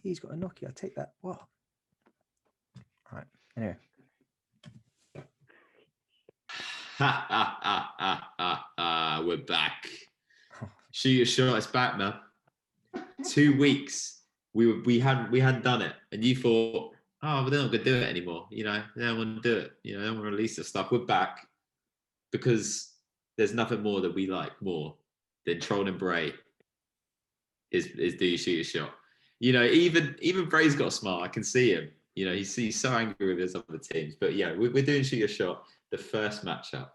He's got a Nokia. Take that. Wow. All right. Anyway. We're back. Shoot your shot. It's back now. 2 weeks. We hadn't done it, and you thought, oh, but they're not gonna do it anymore. They don't want to do it. They don't want to release the stuff. We're back because there's nothing more that we like more than trolling Bray. Is do you shoot your shot? Even Bray's got a smile. I can see him. He's so angry with his other teams. But yeah, we're doing shoot your shot. The first matchup,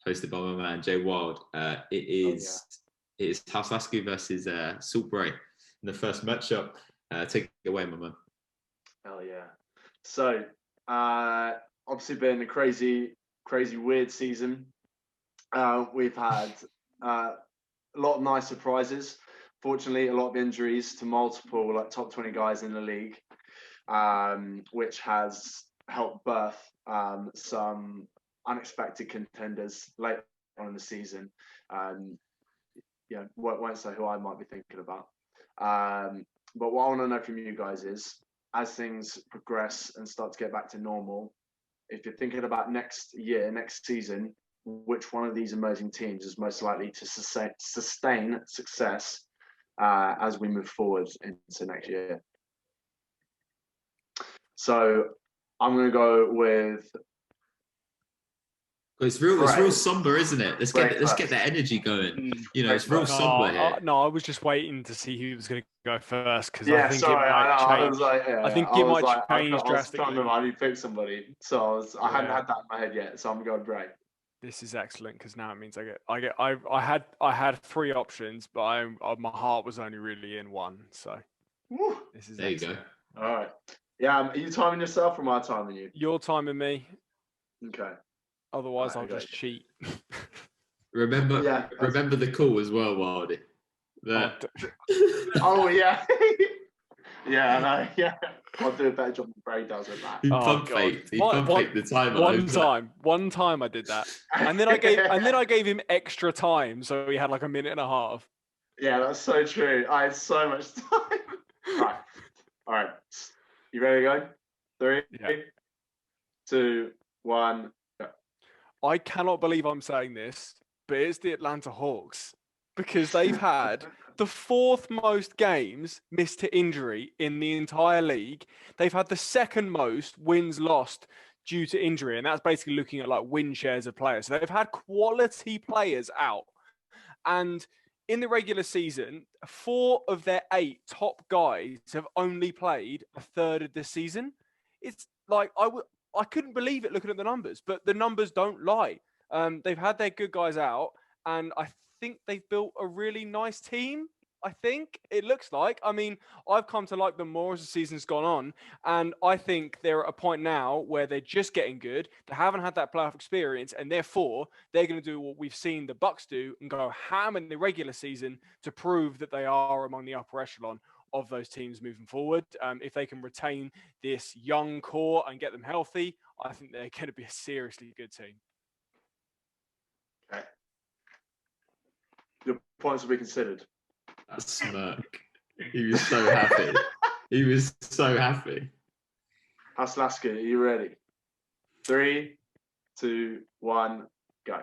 hosted by my man Jay Wild. It is House Lasky versus Salt Bray in the first matchup. Take it away, my man. Hell yeah! So obviously been a crazy, weird season. We've had a lot of nice surprises. Fortunately, a lot of injuries to multiple top 20 guys in the league, which has helped birth some unexpected contenders late on in the season. Won't say who I might be thinking about. But what I want to know from you guys is, as things progress and start to get back to normal, if you're thinking about next season, which one of these emerging teams is most likely to sustain success as we move forward into next year? So I'm going to go with. It's real somber, isn't it? Let's get that energy going. It's real somber here. No, I was just waiting to see who was going to go first because I think it might change. I think it might change drastically. I was trying to pick somebody, so I hadn't had that in my head yet. So I'm going Bray. This is excellent because now it means I had 3 options, but my heart was only really in one. So this is there excellent. You go. All right. Yeah, are you timing yourself or am I timing you? You're timing me. Okay. Otherwise, I'll just cheat. Remember the call as well, Wildy. Oh yeah. Yeah, I know. Yeah, I'll do a better job than Bray does with that. He pump faked the timer. One time I did that, and then I gave him extra time, so he had like a minute and a half. Yeah, that's so true. I had so much time. All right. You ready to go? 3, 2, 1. Go. I cannot believe I'm saying this, but it's the Atlanta Hawks because they've had the 4th most games missed to injury in the entire league. They've had the 2nd most wins lost due to injury, and that's basically looking at like win shares of players. So they've had quality players out, and in the regular season, 4 of their 8 top guys have only played a third of the season. It's like I couldn't believe it looking at the numbers, but the numbers don't lie. They've had their good guys out, and I think they've built a really nice team. I think it looks like. I mean, I've come to like them more as the season's gone on, and I think they're at a point now where they're just getting good. They haven't had that playoff experience, and therefore they're going to do what we've seen the Bucks do and go ham in the regular season to prove that they are among the upper echelon of those teams moving forward. If they can retain this young core and get them healthy, I think they're going to be a seriously good team. Okay. Your points will be considered. That smirk. He was so happy. He was so happy. Haslaska, are you ready? 3, 2, 1, go.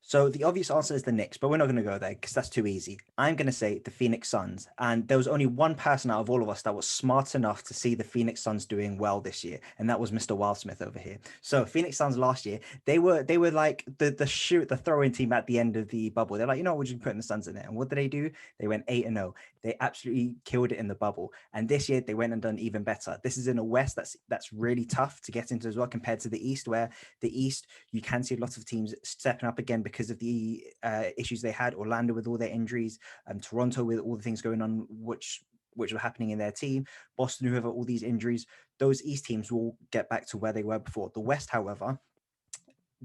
So the obvious answer is the Knicks, but we're not going to go there because that's too easy. I'm going to say the Phoenix Suns. And there was only one person out of all of us that was smart enough to see the Phoenix Suns doing well this year. And that was Mr. Wildsmith over here. So Phoenix Suns last year, they were like the throw-in team at the end of the bubble. They're like, we're just putting the Suns in it. And what did they do? They went 8-0. They absolutely killed it in the bubble. And this year they went and done even better. This is in a West that's really tough to get into as well compared to the East, where the East, you can see lots of teams stepping up again because of the issues they had. Orlando with all their injuries, Toronto with all the things going on, which were happening in their team, Boston who have all these injuries. Those East teams will get back to where they were before. The West, however,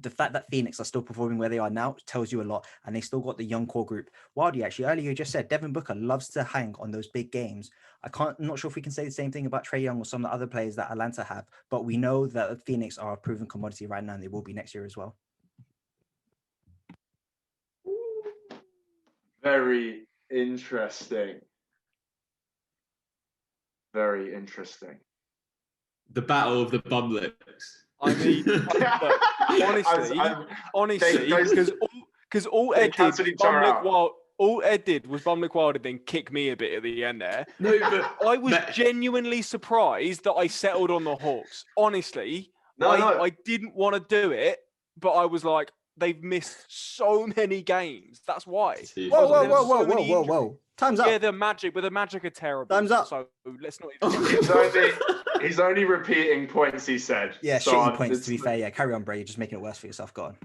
the fact that Phoenix are still performing where they are now tells you a lot, and they still got the young core group. Wildy, actually, earlier you just said Devin Booker loves to hang on those big games. I'm not sure if we can say the same thing about Trae Young or some of the other players that Atlanta have, but we know that Phoenix are a proven commodity right now, and they will be next year as well. Very interesting. very interesting. The battle of the bum lips. I mean, look, honestly, because all Ed did was Bumlick Wild and then kick me a bit at the end there. No, but I was genuinely surprised that I settled on the Hawks. Honestly, I didn't want to do it, but I was like, they've missed so many games. That's why. Whoa. Time's up. Yeah, the Magic are terrible. Time's up. So let's not even... He's only repeating points he said. Yeah, so shitty points, to be fair. Yeah, carry on, Bray. You're just making it worse for yourself. Go on.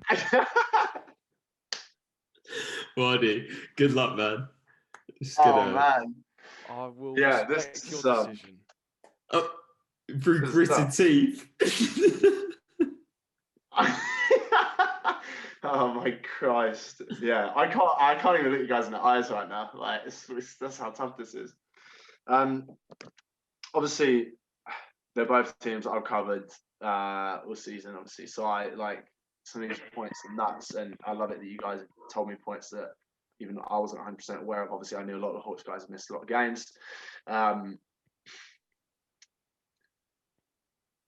Wardy, good luck, man. Man. I will this your is decision. Through gritted teeth. Oh my Christ! Yeah, I can't even look you guys in the eyes right now. Like, that's how tough this is. Obviously, they're both teams I've covered all season. Obviously, so I like some of these points are nuts, and I love it that you guys told me points that even I wasn't 100% aware of. Obviously, I knew a lot of the Hawks guys have missed a lot of games. I'm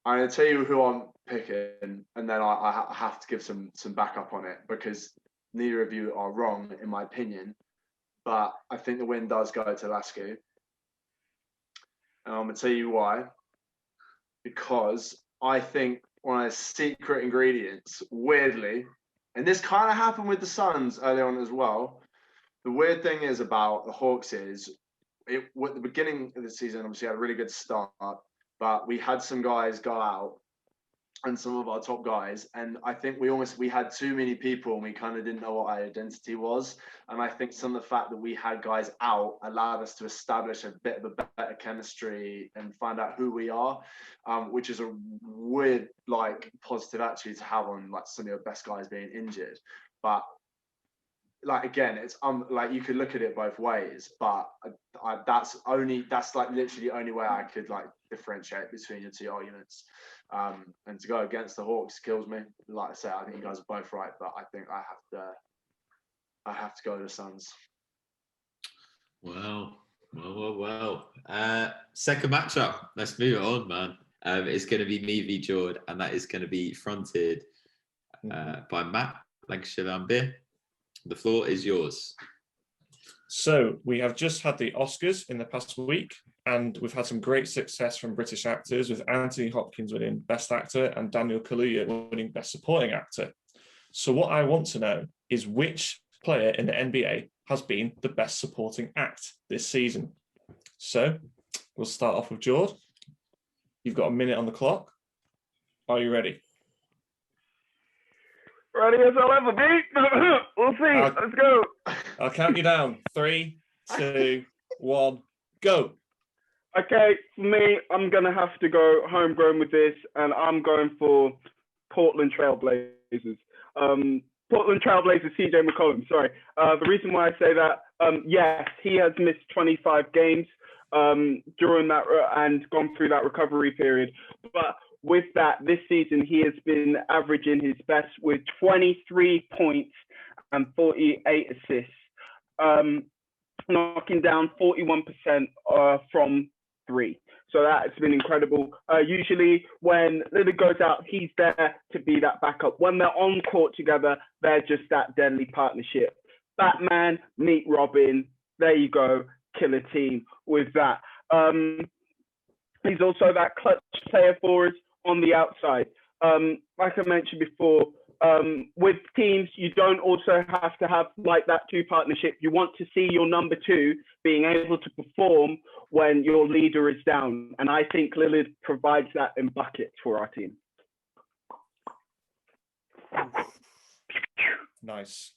going to tell you who I'm picking, and then I have to give some backup on it, because neither of you are wrong, in my opinion. But I think the win does go to Lasky. And I'm going to tell you why. Because I think one of the secret ingredients, weirdly, and this kind of happened with the Suns early on as well. The weird thing is about the Hawks is, at the beginning of the season, obviously had a really good start, but we had some guys go out, and some of our top guys, and I think we had too many people, and we kind of didn't know what our identity was. And I think some of the fact that we had guys out allowed us to establish a bit of a better chemistry and find out who we are, which is a weird, like, positive actually to have on, like, some of your best guys being injured. But like, again, it's like, you could look at it both ways, but that's like literally the only way I could, like, differentiate between the two arguments. And to go against the Hawks kills me. Like I say, I think you guys are both right, but I think I have to go to the Suns. Well. Second matchup. Let's move it on, man. It's going to be me v Jord, and that is going to be fronted by Matt, Lancashire Lambert. The floor is yours. So we have just had the Oscars in the past week, and we've had some great success from British actors, with Anthony Hopkins winning Best Actor and Daniel Kaluuya winning Best Supporting Actor. So what I want to know is, which player in the NBA has been the best supporting act this season? So we'll start off with Jord. You've got a minute on the clock. Are you ready? Ready as I'll ever be. We'll see. Let's go. I'll count you down. 3, 2, 1, go. Okay, for me, I'm going to have to go homegrown with this, and I'm going for Portland Trailblazers. Portland Trailblazers, CJ McCollum, sorry. The reason why I say that, yes, he has missed 25 games during that and gone through that recovery period. But with that, this season, he has been averaging his best with 23 points and 48 assists, knocking down 41% from 3. So that has been incredible. Usually when Lillard goes out, he's there to be that backup. When they're on court together, they're just that deadly partnership. Batman, meet Robin. There you go. Killer team with that. He's also that clutch player for us on the outside. Like I mentioned before, with teams, you don't also have to have like that 2 partnership. You want to see your number 2 being able to perform when your leader is down. And I think Lillard provides that in buckets for our team. Nice.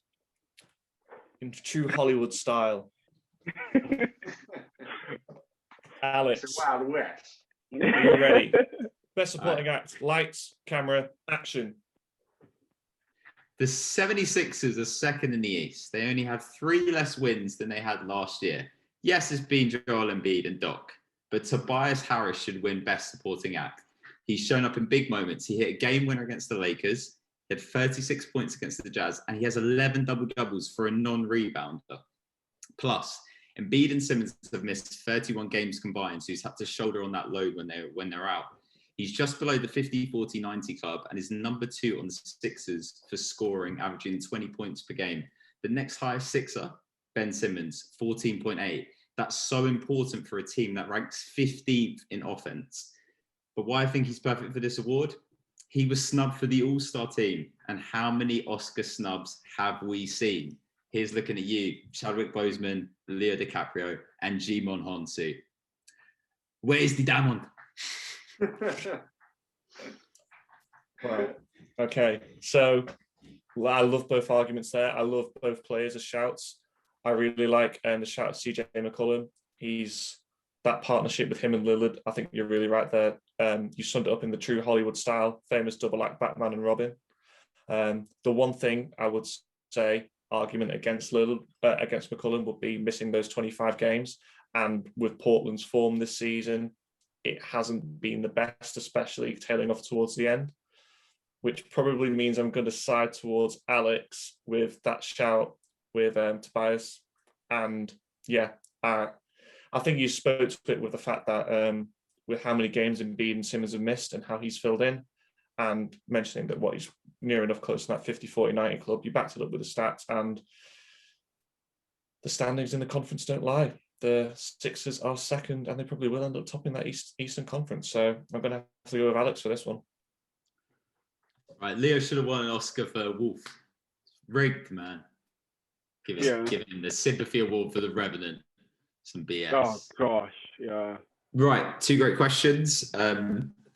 In true Hollywood style. Alex, It's a Wild West. are you ready? Best supporting act. Lights, camera, action. The 76ers are second in the East. They only have 3 less wins than they had last year. Yes, it's been Joel Embiid and Doc, but Tobias Harris should win Best Supporting Act. He's shown up in big moments. He hit a game winner against the Lakers, he had 36 points against the Jazz, and he has 11 double-doubles for a non-rebounder. Plus, Embiid and Simmons have missed 31 games combined, so he's had to shoulder on that load when they're out. He's just below the 50-40-90 club and is number 2 on the Sixers for scoring, averaging 20 points per game. The next highest Sixer, Ben Simmons, 14.8. That's so important for a team that ranks 15th in offense. But why I think he's perfect for this award? He was snubbed for the All-Star team. And how many Oscar snubs have we seen? Here's looking at you, Chadwick Boseman, Leo DiCaprio, and Jimon Honsu. Where's the diamond? Right. Okay. So I love both arguments there. I love both players as shouts. I really like the shout of CJ McCollum. He's that partnership with him and Lillard. I think you're really right there. You summed it up in the true Hollywood style, famous double act Batman and Robin. The one thing I would say argument against Lillard, against McCollum would be missing those 25 games. And with Portland's form this season, it hasn't been the best, especially tailing off towards the end, which probably means I'm going to side towards Alex with that shout with Tobias. And yeah, I think you spoke to it with the fact that with how many games Embiid and Simmons have missed and how he's filled in, and mentioning that what he's near enough close to that 50-40-90 club, you backed it up with the stats, and the standings in the conference don't lie. The Sixers are second, and they probably will end up topping that Eastern Conference. So I'm going to have to go with Alex for this one. Right, Leo should have won an Oscar for Wolf. Rigged, man. Give him the sympathy award for The Revenant. Some BS. Oh gosh, yeah. Right, 2 great questions.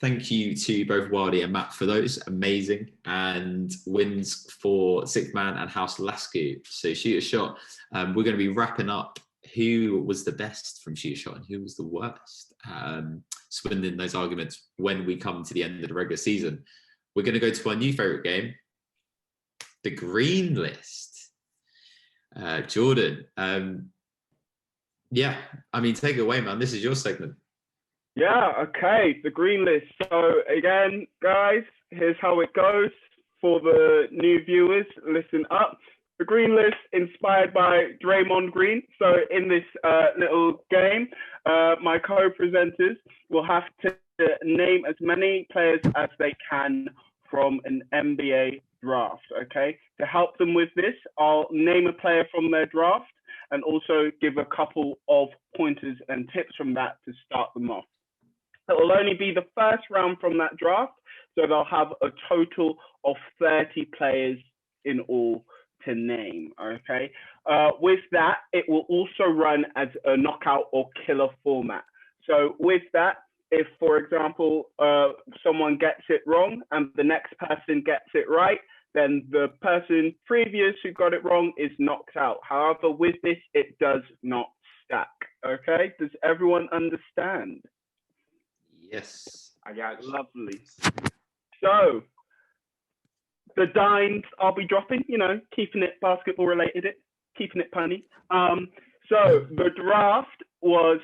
Thank you to both Wildy and Matt for those. Amazing. And wins for Sixth Man and House Lasky. So Shoot a Shot. We're going to be wrapping up who was the best from Shoot a Shot and who was the worst. Swindling those arguments when we come to the end of the regular season. We're going to go to our new favourite game, the Green List. Jordan, yeah, I mean, take it away, man. This is your segment. Yeah, okay, the Green List. So again, guys, here's how it goes for the new viewers. Listen up. The Green List inspired by Draymond Green. So in this little game, my co-presenters will have to name as many players as they can from an NBA draft, okay? To help them with this, I'll name a player from their draft and also give a couple of pointers and tips from that to start them off. It will only be the first round from that draft, so they'll have a total of 30 players in all to name, okay? With that, it will also run as a knockout or killer format. So with that, if, for example, someone gets it wrong and the next person gets it right, then the person previous who got it wrong is knocked out. However, with this, it does not stack, okay? Does everyone understand? Yes. I got you. Lovely. So, the dines I'll be dropping, you know, keeping it basketball related, keeping it punny. So, the draft was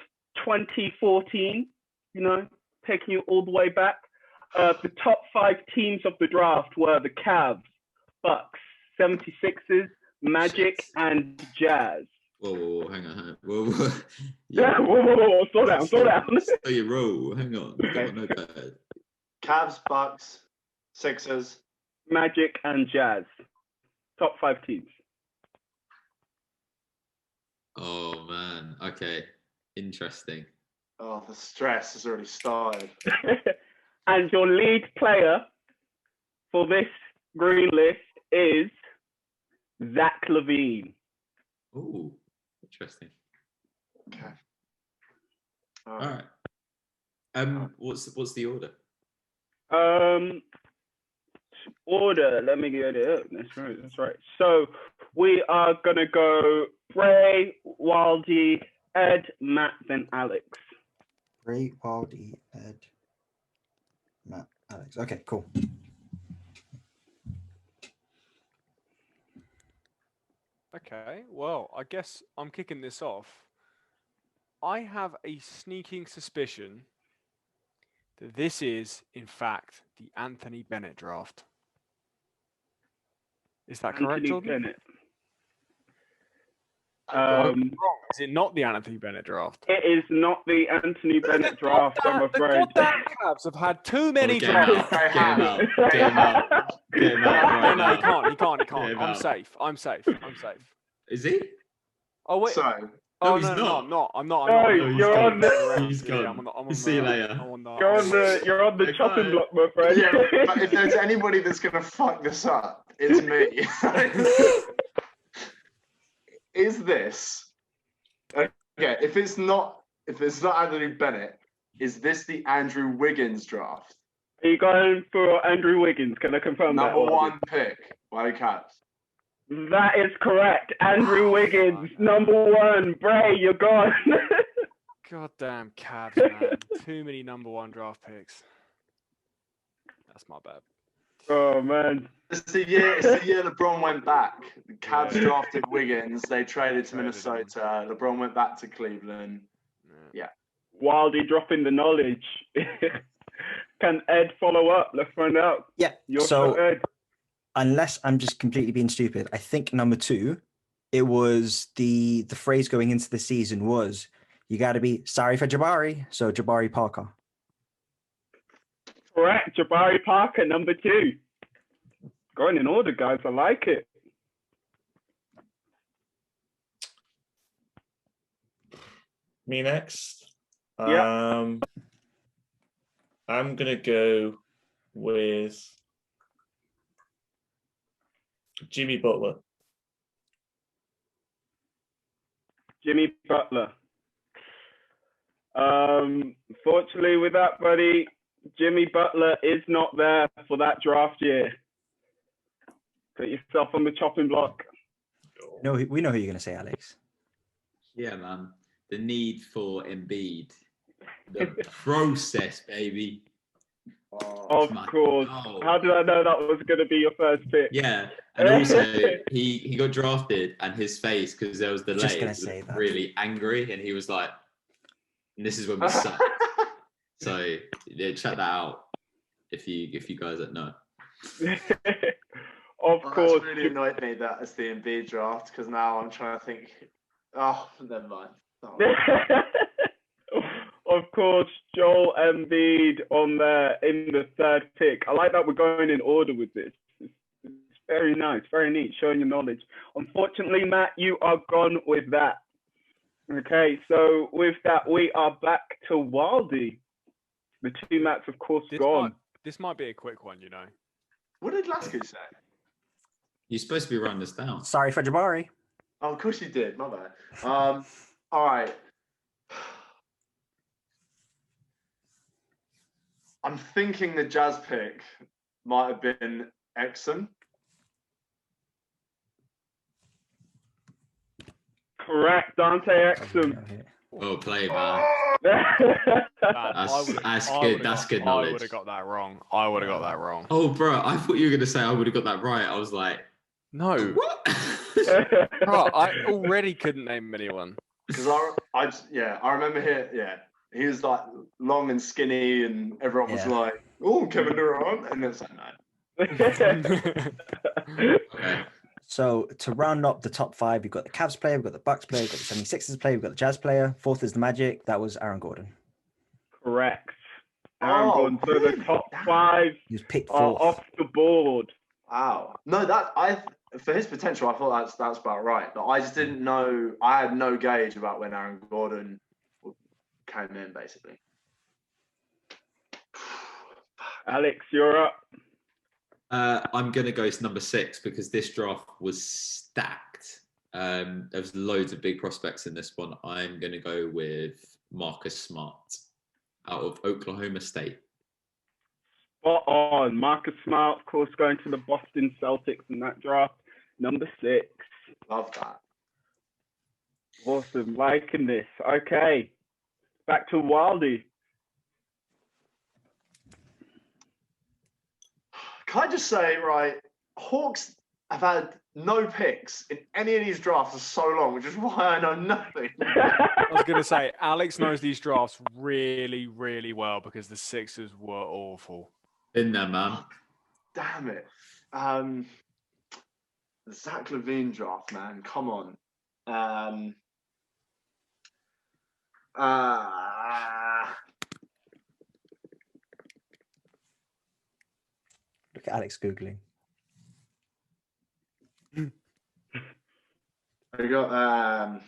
2014, you know, taking you all the way back. The top 5 teams of the draft were the Cavs, Bucks, 76ers, Magic, and Jazz. Whoa, hang on. Whoa. Yeah, whoa, slow down. So you roll, hang on. Okay. No bad. Cavs, Bucks, Sixers. Magic, and Jazz. Top 5 teams. Oh, man. Okay. Interesting. Oh, the stress has already started. And your lead player for this Green List is Zach LaVine. Oh, interesting. Okay. All right. What's the order? Order. Let me get it up. That's right. So we are gonna go Bray, Wildy, Ed, Matt, then Alex. Ray, Wildy, Ed, Matt, Alex. Okay, cool. Okay, well, I guess I'm kicking this off. I have a sneaking suspicion that this is, in fact, the Anthony Bennett draft. Is that correct, Anthony Jordan? Bennett. Um, Is it not the Anthony Bennett draft? it is not the Anthony Bennett draft, I'm The afraid. goddamn Cavs have had too many Get him drafts. out. Get him out. Get him out. Get him out right No, he now. can't. He can't. He Get can't. him I'm out. safe. I'm safe. I'm safe. Is he? Oh wait. So, Oh he's no, no, not. I'm not. I'm not. No, I'm No, not. he's you're gone. on the- He's Yeah, gone. I'm on See you later. I'm on the, You're on the Okay, chopping bye. block, my friend. yeah, but if there's anybody that's gonna fuck this up, it's me. Is this okay? If it's not Anthony Bennett, is this the Andrew Wiggins draft? Are you going for Andrew Wiggins? Can I confirm that? Number one pick by the Cavs. That is correct. Andrew Wiggins, number one. Bray, you're gone. goddamn Cavs, man. Too many number one draft picks. That's my bad. Oh man. It's the year LeBron went back. The Cavs Yeah. drafted Wiggins. They traded to Traded him. Minnesota. LeBron went back to Cleveland. Wildy dropping the knowledge. Can Ed follow up? Let's find out. Yeah. You're So Ed. unless I'm just completely being stupid, I think number 2, it was the phrase going into the season was, you got to be sorry for Jabari. So Jabari Parker. Correct. Jabari Parker, number 2. Going in order, guys. I like it. Me next. Yeah. I'm gonna go with Jimmy Butler. Jimmy Butler. Fortunately with that, buddy, Jimmy Butler is not there for that draft year. Put yourself on the chopping block. No, we know who you're going to say, Alex. Yeah, man. The need for Embiid. The process, baby. Of my course. God. How did I know that was going to be your first pick? Yeah, and also he got drafted, and his face, because there was delay, Just gonna was say that. really angry, and he was like, and "This is when we suck." So yeah, check that out if you guys don't know. Of Oh, course. that's really annoyed me that it's the Embiid draft because now I'm trying to think. Oh, never mind. Oh. Of course, Joel Embiid on there in the 3rd pick. I like that we're going in order with this. It's very nice, very neat, showing your knowledge. Unfortunately, Matt, you are gone with that. Okay, so with that, we are back to Wildy. The 2 Matts, of course, gone. This might be a quick one, you know. What did Lasky say? You're supposed to be running this down. Sorry for Jabari. Oh, of course you did. My bad. All right. I'm thinking the Jazz pick might have been Exum. Correct, Dante Exum. Okay. Well played, man. That's good. That's good I knowledge. would have got that wrong. I would have got that wrong. Oh, bro, I thought you were gonna say I would have got that right. I was like, No, what? bro, I already couldn't name anyone. Because I remember he was like long and skinny, and everyone was Yeah. like, "Oh, Kevin Durant," and it's like, no. Okay. So to round up the top 5, you've got the Cavs player, we've got the Bucks player, we've got the 76ers player, we've got the Jazz player. 4th is the Magic. That was Aaron Gordon. Correct. Aaron Oh, Gordon. So the really? top Damn. 5 He was picked are 4th. off the board. Wow. No, for his potential, I thought that's about right. But I just didn't know. I had no gauge about when Aaron Gordon came in, basically. Alex, you're up. I'm gonna go to number 6 because this draft was stacked. There was loads of big prospects in this one. I'm gonna go with Marcus Smart out of Oklahoma State. Spot on. Marcus Smart, of course, going to the Boston Celtics in that draft. Number 6. Love that. Awesome. Liking this. Okay. Back to Wildy. Can I just say, right, Hawks have had no picks in any of these drafts for so long, which is why I know nothing. I was going to say, Alex knows these drafts really, really well because the Sixers were awful. In there, man. Damn it. Zach LaVine draft, man. Come on. Um, Look at Alex Googling. we got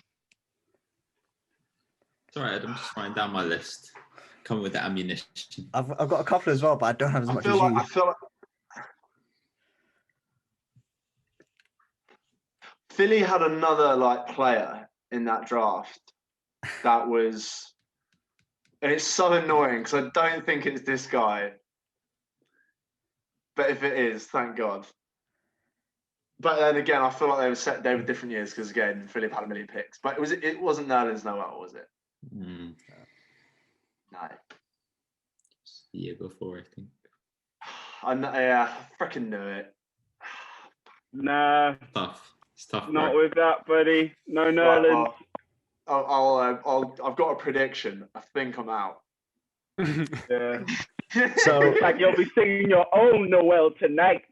Sorry, Ed, I'm just writing down my list. Coming with the ammunition. I've got a couple as well, but I don't have as much as you. I feel like Philly had another like player in that draft that was, and it's so annoying because I don't think it's this guy, but if it is, thank God. But then again, I feel like they were different years because again, Philip had a million picks, but it wasn't Nerlens Noel, was it? Mm. No. The year before, I think. I freaking knew it. Nah, It's tough. not bro. with that, buddy. No Right, Nerlens. well, I've got a prediction. I think I'm out. Yeah. So Like you'll be singing your own Noel tonight.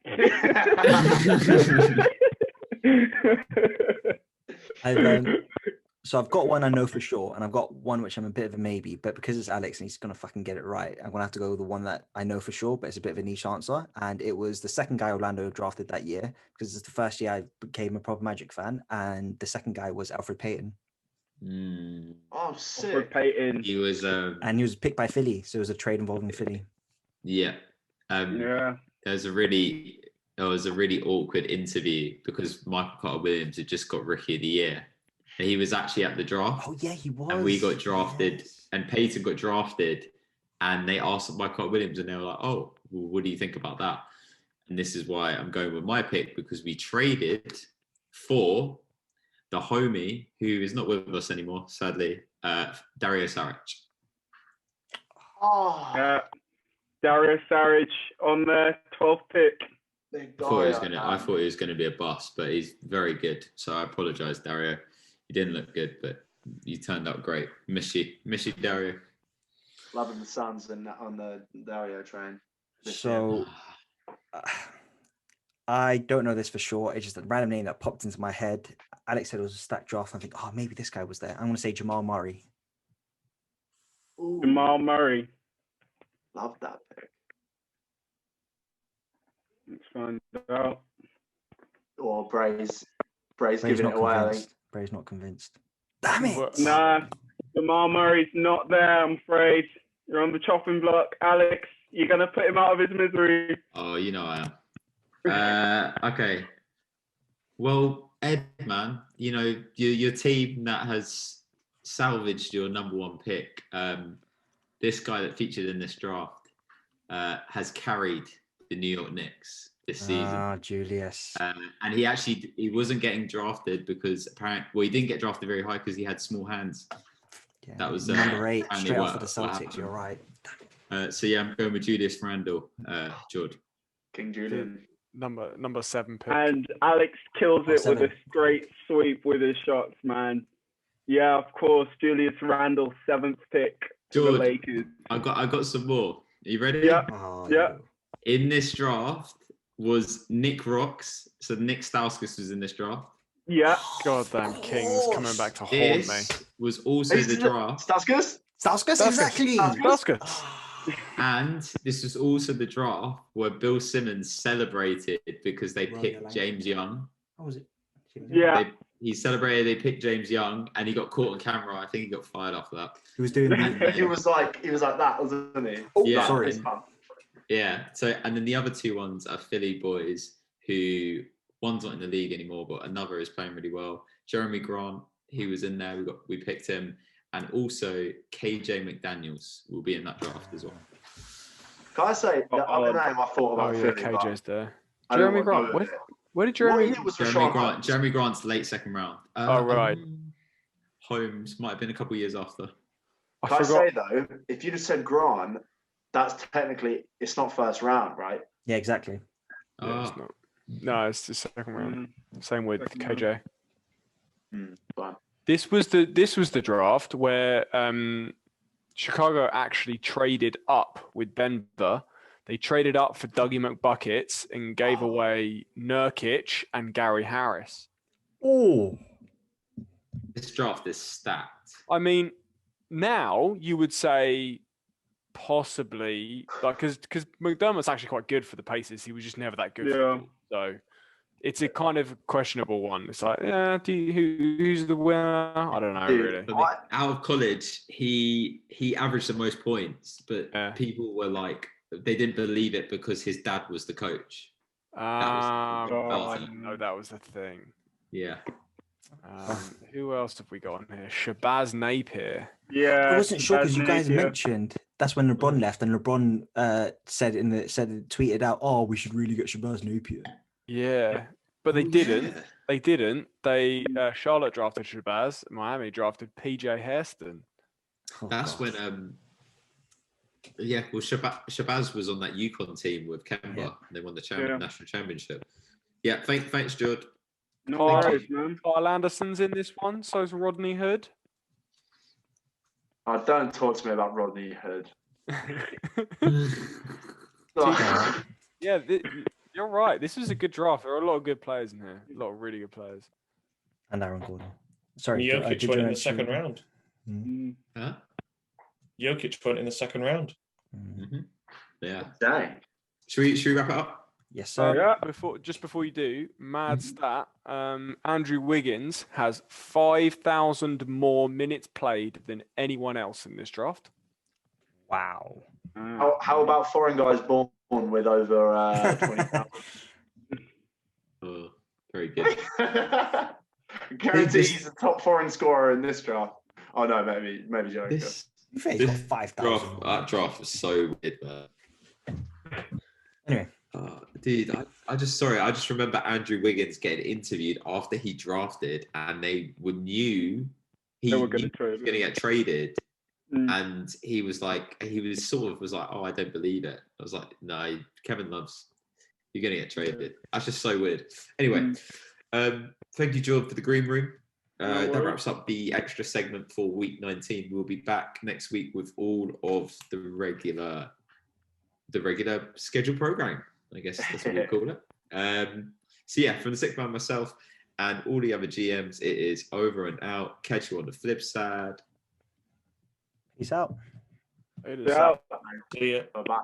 I've got one I know for sure, and I've got one which I'm a bit of a maybe, but because it's Alex and he's gonna fucking get it right, I'm gonna have to go with the one that I know for sure, but it's a bit of a niche answer. And it was the second guy Orlando drafted that year, because it's the first year I became a proper Magic fan, and the second guy was Alfred Payton. Oh, For sick. Peyton. He was And he was picked by Philly, so it was a trade involving Philly. yeah. Yeah. There was a really awkward interview because Michael Carter Williams had just got Rookie of the Year. And he was actually at the draft. Oh yeah, he was. And we got drafted, Yes. and Peyton got drafted, and they asked Michael Carter Williams, and they were like, "Oh, well, what do you think about that?" And this is why I'm going with my pick, because we traded for the homie who is not with us anymore, sadly, Dario Saric. Oh, Yeah. Dario Saric on the 12th pick. big I thought guy, he was gonna be a bust, but he's very good. So I apologize, Dario. You didn't look good, but you turned out great. Miss you, Dario. Loving the Suns and on the Dario train. So I don't know this for sure. It's just a random name that popped into my head. Alex said it was a stacked draft. I think, oh, maybe this guy was there. I'm going to say Jamal Murray. Ooh, Jamal Murray. love that pick. Let's find out. Or Bray's Bray's giving not it away. I think. convinced. Bray's not convinced. Damn it! Nah, Jamal Murray's not there, I'm afraid. You're on the chopping block. Alex, you're going to put him out of his misery. Oh, you know I am. Okay. Well, Ed, man, you know, your team that has salvaged your number one pick, this guy that featured in this draft has carried the New York Knicks this season. Ah, Julius. And he wasn't getting drafted because apparently, he didn't get drafted very high because he had small hands. Yeah. That was number 8, apparently straight off what- for the what Celtics. happened. You're right. So yeah, I'm going with Julius Randle, George. King Julian. Number 7 pick. And Alex kills Oh, it with a 7. straight sweep with his shots, man. Yeah, of course, Julius Randle, 7th pick to the George, Lakers. I got some more. Are you ready? Yeah. Oh, Yeah. In this draft was Nick Rocks. So Nick Stauskas was in this draft. Yeah. Goddamn Kings coming back to haunt me. This was also the draft. Stauskas? Stauskas, exactly. Stauskas. And this was also the draft where Bill Simmons celebrated because they Run picked your line. James Young. What was it? Yeah. He celebrated, they picked James Young, and he got caught on camera. I think he got fired after that. He was doing And He was like that, wasn't he? Oh, Yeah. sorry. Fist bump. Yeah. So, and then the other two ones are Philly boys who one's not in the league anymore, but another is playing really well. Jeremy Grant, he was in there. We picked him, and also KJ McDaniels will be in that draft as well. Can I say the other name I thought Oh about yeah, Philly, but KJ's there. I don't Jeremy want to Grant. go Where with did, it. where did What Jeremy? year was Jeremy Rashawn Grant. Holmes? Jeremy Grant's late second round. Oh, right. Holmes might have been a couple years after. I Can I forgot. say though, if you'd have said Grant, that's technically it's not first round, right? Yeah, exactly. Yeah, it's not. No, it's the second round. Same with Second KJ. Fine. This was the draft where Chicago actually traded up with Denver. They traded up for Dougie McBuckets and gave away Nurkic and Gary Harris. Oh, This draft is stacked. I mean, now you would say possibly like because McDermott's actually quite good for the Pacers. He was just never that good. For Yeah. them. So it's a kind of questionable one. It's like, yeah, who's the winner? I don't know Dude, really. I mean, out of college, he averaged the most points, but Yeah. people were like, they didn't believe it because his dad was the coach. I didn't know that was the thing. Yeah. Who else have we got on here? Shabazz Napier. Yeah. I wasn't sure because you guys Napier. mentioned that's when LeBron left, and LeBron tweeted out, "Oh, we should really get Shabazz Napier." Yeah, but they Oh, didn't. yeah. They didn't. They Charlotte drafted Shabazz. Miami drafted PJ Hairston. Oh, That's God. when well, Shabazz was on that UConn team with Kemba. Yeah. And they won the Yeah. national championship. Yeah, thanks, Judd. No Kyle- worries, man. Kyle Anderson's in this one. So's Rodney Hood. Don't talk to me about Rodney Hood. Yeah, you're right. This was a good draft. There are a lot of good players in here. A lot of really good players. And Aaron Gordon. Sorry, Jokic did went you in the second round. Huh? Jokic went in the second round. Mm-hmm. Yeah. Dang. Should we wrap it up? Yes, sir. Yeah. Before you do, mad stat. Andrew Wiggins has 5,000 more minutes played than anyone else in this draft. Wow. How about foreign guys born with over 20,000? Oh, very good. Guarantee he's the top foreign scorer in this draft. Oh no, maybe Joker. This He's got 5,000. that draft was so weird, man. Anyway. Dude, I just remember Andrew Wiggins getting interviewed after he drafted, and they knew he They were was gonna trade going to get traded, Mm. and he was like, oh, I don't believe it. I was like, no, Kevin Love's, you're going to get traded. That's just so weird. Anyway, thank you, Jordan, for the green room. That wraps up the extra segment for week 19. We'll be back next week with all of the regular schedule program. I guess that's what we call it. So yeah, from the Sixth Man, myself, and all the other GMs, it is over and out. Catch you on the flip side. Peace out. It is. Yeah. See ya. Bye-bye.